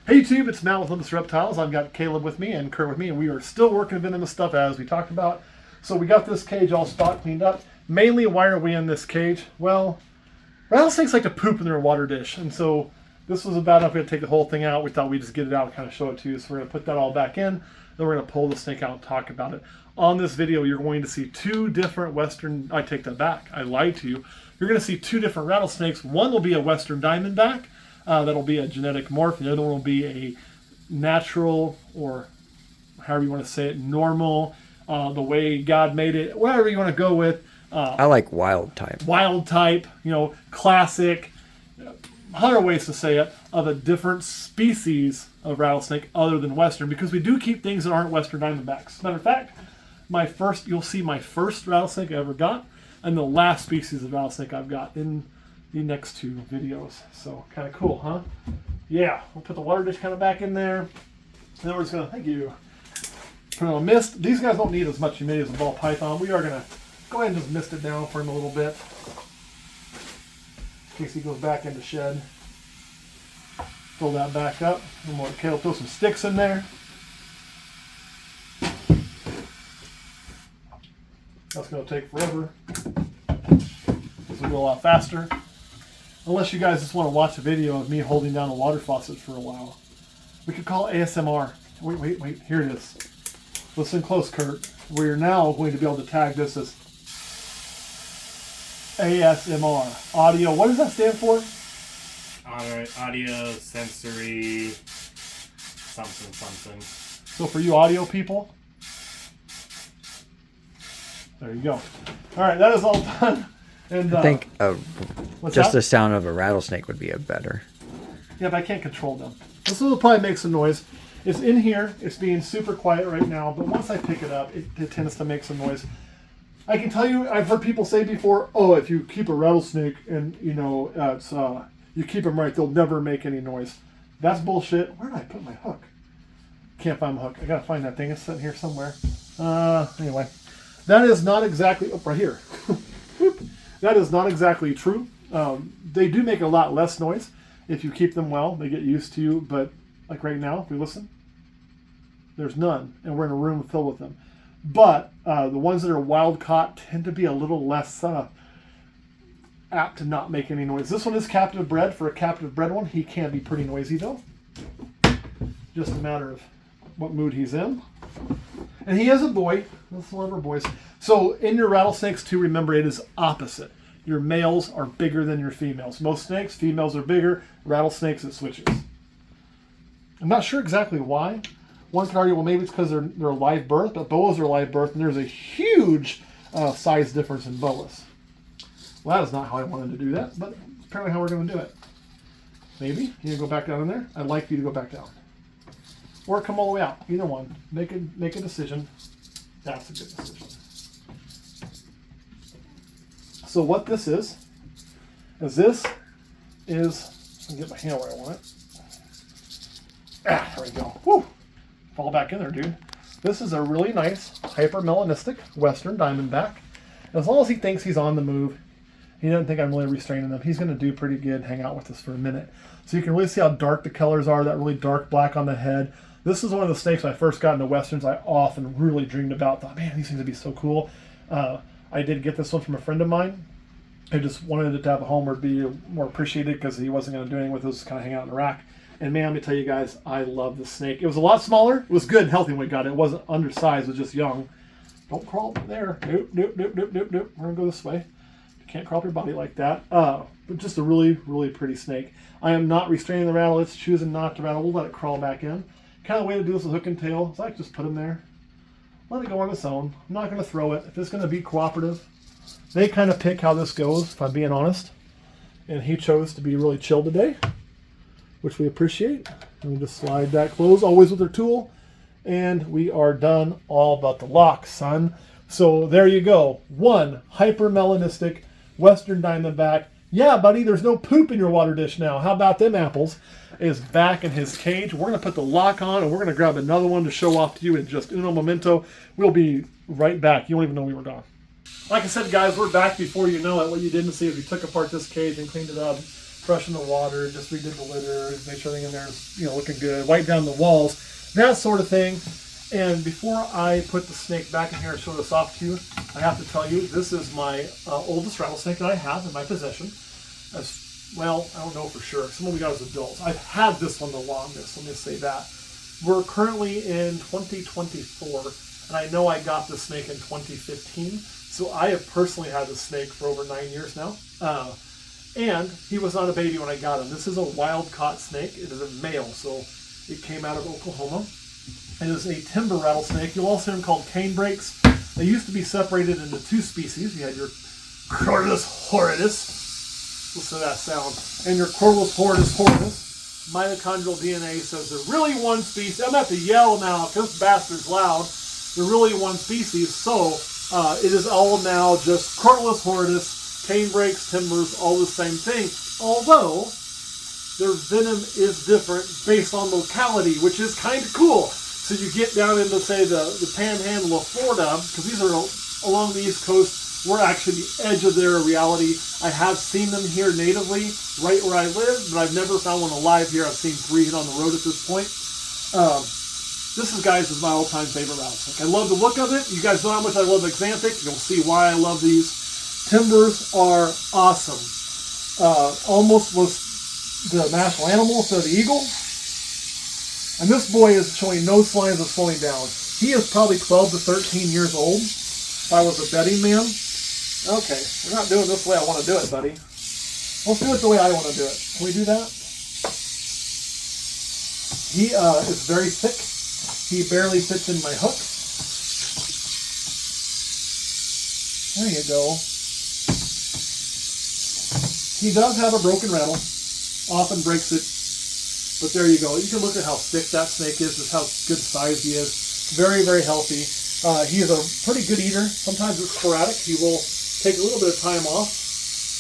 Hey YouTube, it's Matt with Olympus Reptiles. I've got Caleb with me and Kurt with me, and we are still working venomous stuff as we talked about. So we got this cage all stock cleaned up. Mainly, why are we in this cage? Well, rattlesnakes like to poop in their water dish, and so this was bad enough we had to take the whole thing out. We thought we'd just get it out and kind of show it to you. So we're going to put that all back in, then we're going to pull the snake out and talk about it. On this video, you're going to see two different Western, I take that back, I lied to you. You're going to see two different rattlesnakes. One will be a Western diamondback. That'll be a genetic morph. The other one will be a natural, or however you want to say it, normal, the way God made it, whatever you want to go with. I like wild type. Wild type, you know, classic, 100 ways to say it, of a different species of rattlesnake other than Western, because we do keep things that aren't Western diamondbacks. Matter of fact, you'll see my first rattlesnake I ever got, and the last species of rattlesnake I've got in the next two videos. So kind of cool, huh? Yeah, we'll put the water dish kind of back in there. And then we're just gonna, thank you, put on a mist. These guys don't need as much humidity as a ball python. We are gonna go ahead and just mist it down for him a little bit in case he goes back into shed. Fill that back up. And we'll Caleb throw some sticks in there. That's gonna take forever. This will go a lot faster. Unless you guys just want to watch a video of me holding down a water faucet for a while. We could call it ASMR. Wait, here it is. Listen close, Kurt. We're now going to be able to tag this as ASMR. Audio, what does that stand for? Audio, sensory, something. So for you audio people, there you go. All right, that is all done. And I think just that? the sound of a rattlesnake would be a better. Yeah, but I can't control them. This will probably make some noise. It's in here. It's being super quiet right now, but once I pick it up, it tends to make some noise. I can tell you, I've heard people say before, oh, if you keep a rattlesnake and, you know, you keep them right, they'll never make any noise. That's bullshit. Where did I put my hook? Can't find my hook. I gotta find that thing. It's sitting here somewhere. Anyway, that is not exactly, oh, right here. That is not exactly true. They do make a lot less noise if you keep them well. They get used to you, but like right now, if we listen, there's none, and we're in a room filled with them. But the ones that are wild caught tend to be a little less apt to not make any noise. This one is captive bred. For a captive bred one, he can be pretty noisy though. Just a matter of what mood he's in. And he is a boy. This is one of our boys. So in your rattlesnakes too, remember it is opposite. Your males are bigger than your females. Most snakes, females are bigger. Rattlesnakes, it switches. I'm not sure exactly why. One could argue, well, maybe it's because they're live birth, but boas are live birth, and there's a huge size difference in boas. Well, that is not how I wanted to do that, but it's apparently how we're going to do it. Maybe you go back down in there. I'd like you to go back down, or come all the way out. Either one. Make a decision. That's a good decision. So what this is let me get my hand where I want it. There we go. Woo! Fall back in there, dude. This is a really nice hyper-melanistic Western diamondback. As long as he thinks he's on the move, he doesn't think I'm really restraining him, he's going to do pretty good, hang out with us for a minute. So you can really see how dark the colors are, that really dark black on the head. This is one of the snakes when I first got into Westerns I often really dreamed about. Thought, man, these things would be so cool. I did get this one from a friend of mine. I just wanted it to have a home or be more appreciated because he wasn't going to do anything with it. Just kind of hang out in the rack. And man, let me tell you guys, I love this snake. It was a lot smaller. It was good and healthy when we got it. It wasn't undersized. It was just young. Don't crawl up there. Nope. We're going to go this way. You can't crawl up your body like that. But just a really, really pretty snake. I am not restraining the rattle. It's choosing not to rattle. We'll let it crawl back in. Kind of way to do this with hook and tail is I just put him there. Let it go on its own. I'm not going to throw it. If it's going to be cooperative, they kind of pick how this goes, if I'm being honest. And he chose to be really chill today, which we appreciate. And we just slide that close, always with our tool. And we are done. All about the lock, son. So there you go. One hyper-melanistic Western diamondback. Yeah, buddy, there's no poop in your water dish now. How about them apples? Is back in his cage. We're going to put the lock on, and we're going to grab another one to show off to you in just uno momento. We'll be right back. You won't even know we were gone. Like I said, guys, we're back before you know it. What you didn't see is we took apart this cage and cleaned it up. freshen the water, just redid the litter, make sure everything in there is, looking good, wipe down the walls, that sort of thing. And before I put the snake back in here and show this off to you, I have to tell you, this is my oldest rattlesnake that I have in my possession. As well, I don't know for sure. Some of we got as adults. I've had this one the longest, let me say that. We're currently in 2024, and I know I got this snake in 2015. So I have personally had this snake for over 9 years now. And he was not a baby when I got him. This is a wild caught snake. It is a male, so it came out of Oklahoma. It is a timber rattlesnake. You'll also hear them called cane brakes. They used to be separated into two species. You had your Cordus horridus. Listen to that sound. And your Cordus horridus. Mitochondrial DNA says they're really one species. I'm going to have to yell now because this bastard's loud. They're really one species, so it is all now just Cordus horridus, cane brakes, timbers, all the same thing. Although their venom is different based on locality, which is kind of cool. So you get down into, say, the panhandle of Florida, because these are along the East Coast. We're actually the edge of their reality. I have seen them here natively, right where I live, but I've never found one alive here. I've seen 3 hit on the road at this point. This is, guys, is my all-time favorite rattlesnake. I love the look of it. You guys know how much I love Xanthic. You'll see why I love these. Timbers are awesome. Almost was the national animal instead of the eagle. And this boy is showing no signs of slowing down. He is probably 12 to 13 years old. If I was a betting man. Okay, we're not doing this the way I want to do it, buddy. Let's do it the way I want to do it. Can we do that? He is very thick. He barely fits in my hook. There you go. He does have a broken rattle. Often breaks it. But there you go. You can look at how thick that snake is, just how good size he is. Very, very healthy. He is a pretty good eater. Sometimes it's sporadic. He will take a little bit of time off.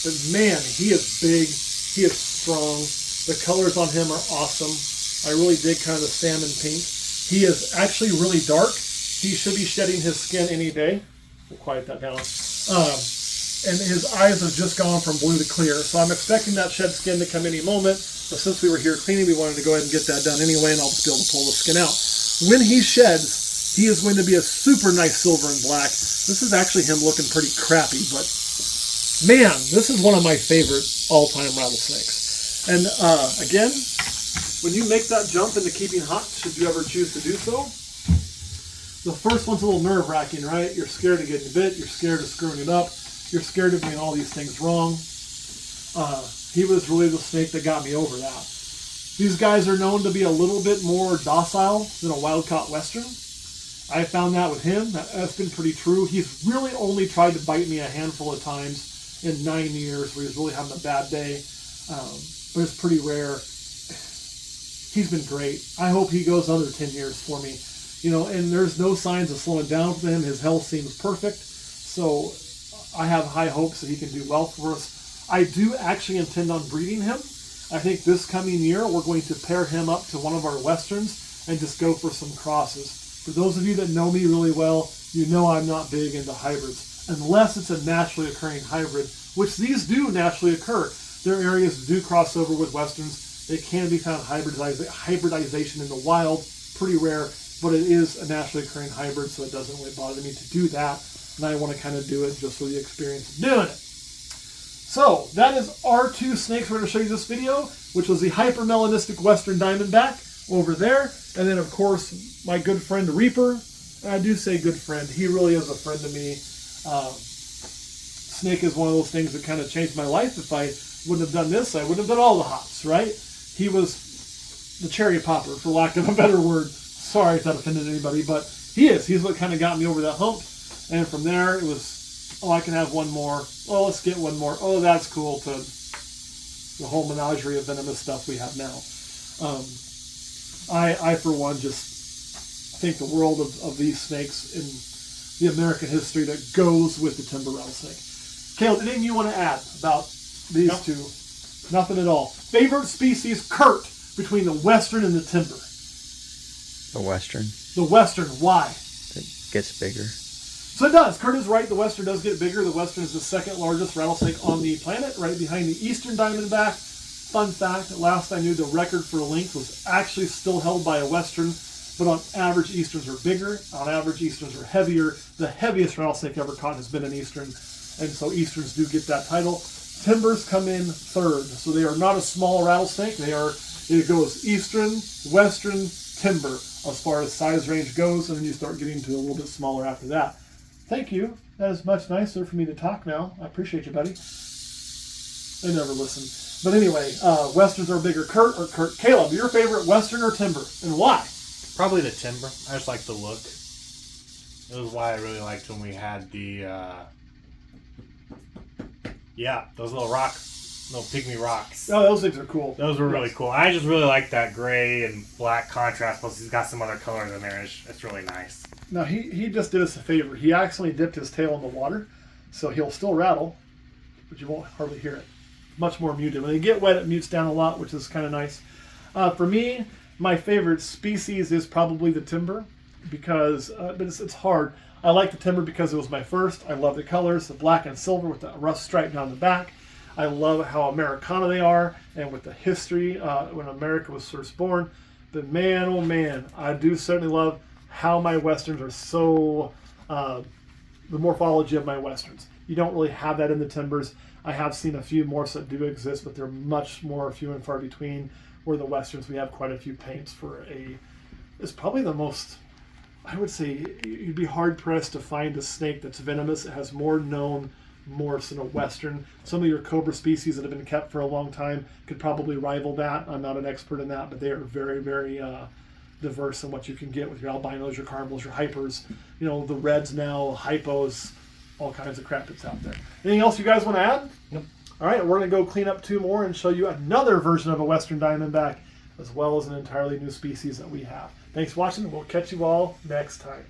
But man, he is big. He is strong. The colors on him are awesome. I really dig kind of the salmon pink. He is actually really dark. He should be shedding his skin any day. We'll quiet that down. And his eyes have just gone from blue to clear. So I'm expecting that shed skin to come any moment. But since we were here cleaning, we wanted to go ahead and get that done anyway, and I'll just be able to pull the skin out. When he sheds, he is going to be a super nice silver and black. This is actually him looking pretty crappy, but man, this is one of my favorite all-time rattlesnakes. And again, when you make that jump into keeping hot, should you ever choose to do so, the first one's a little nerve-wracking, right? You're scared of getting bit. You're scared of screwing it up. You're scared of doing all these things wrong. He was really the snake that got me over that. These guys are known to be a little bit more docile than a wild-caught Western. I found that with him. That's been pretty true. He's really only tried to bite me a handful of times in 9 years where he's really having a bad day. But it's pretty rare. He's been great. I hope he goes another 10 years for me. And there's no signs of slowing down for him. His health seems perfect. So I have high hopes that he can do well for us. I do actually intend on breeding him. I think this coming year we're going to pair him up to one of our Westerns and just go for some crosses. For those of you that know me really well, you know I'm not big into hybrids. Unless it's a naturally occurring hybrid, which these do naturally occur. There are areas that do cross over with Westerns. It can be found hybridization in the wild. Pretty rare, but it is a naturally occurring hybrid, so it doesn't really bother me to do that. And I want to kind of do it just for the experience of doing it. So, that is our 2 snakes we're going to show you this video, which was the hypermelanistic Western diamondback over there. And then, of course, my good friend Reaper. And I do say good friend. He really is a friend to me. Snake is one of those things that kind of changed my life. If I wouldn't have done this, I wouldn't have done all the hops, right? He was the cherry popper, for lack of a better word. Sorry if that offended anybody, but he is. He's what kind of got me over that hump. And from there, it was, oh, I can have one more. Oh, let's get one more. Oh, that's cool, to the whole menagerie of venomous stuff we have now. I for one, just think the world of these snakes in the American history that goes with the timber rattlesnake. Caleb, anything you want to add about these two? Nothing at all. Favorite species, Kurt, between the Western and the timber? The Western. The Western, why? It gets bigger. So it does. Kurt is right. The Western does get bigger. The Western is the second largest rattlesnake on the planet, right behind the Eastern diamondback. Fun fact, last I knew the record for length was actually still held by a Western, but on average Easterns are bigger, on average Easterns are heavier. The heaviest rattlesnake ever caught has been an Eastern, and so Easterns do get that title. Timbers come in third, so they are not a small rattlesnake. It goes Eastern, Western, Timber as far as size range goes, and then you start getting to a little bit smaller after that. Thank you. That is much nicer for me to talk now. I appreciate you, buddy. They never listen. But anyway, Westerns are bigger. Caleb, your favorite Western or Timber, and why? Probably the Timber. I just like the look. It was why I really liked when we had the, those little pygmy rocks. Oh, those things are cool. Those were really cool. I just really like that gray and black contrast. Plus, he's got some other colors in there. It's really nice. Now, he just did us a favor. He accidentally dipped his tail in the water, so he'll still rattle, but you won't hardly hear it. Much more muted. When they get wet, it mutes down a lot, which is kind of nice. For me, my favorite species is probably the Timber, because but it's hard. I like the Timber because it was my first. I love the colors, the black and silver with the rough stripe down the back. I love how Americana they are, and with the history when America was first born. But man, oh man, I do certainly love how my Westerns are so, the morphology of my Westerns. You don't really have that in the Timbers. I have seen a few more that do exist, but they're much more few and far between. Where the Westerns, we have quite a few paints for it's probably the most, I would say, you'd be hard pressed to find a snake that's venomous. It has more known morphs than a Western. Some of your cobra species that have been kept for a long time could probably rival that. I'm not an expert in that, but they are very, very diverse in what you can get with your albinos, your caramels, your hypers, the reds now, hypos, all kinds of crap that's out there. Anything else you guys want to add? Nope. All right, we're going to go clean up 2 more and show you another version of a Western diamondback, as well as an entirely new species that we have. Thanks for watching, and we'll catch you all next time.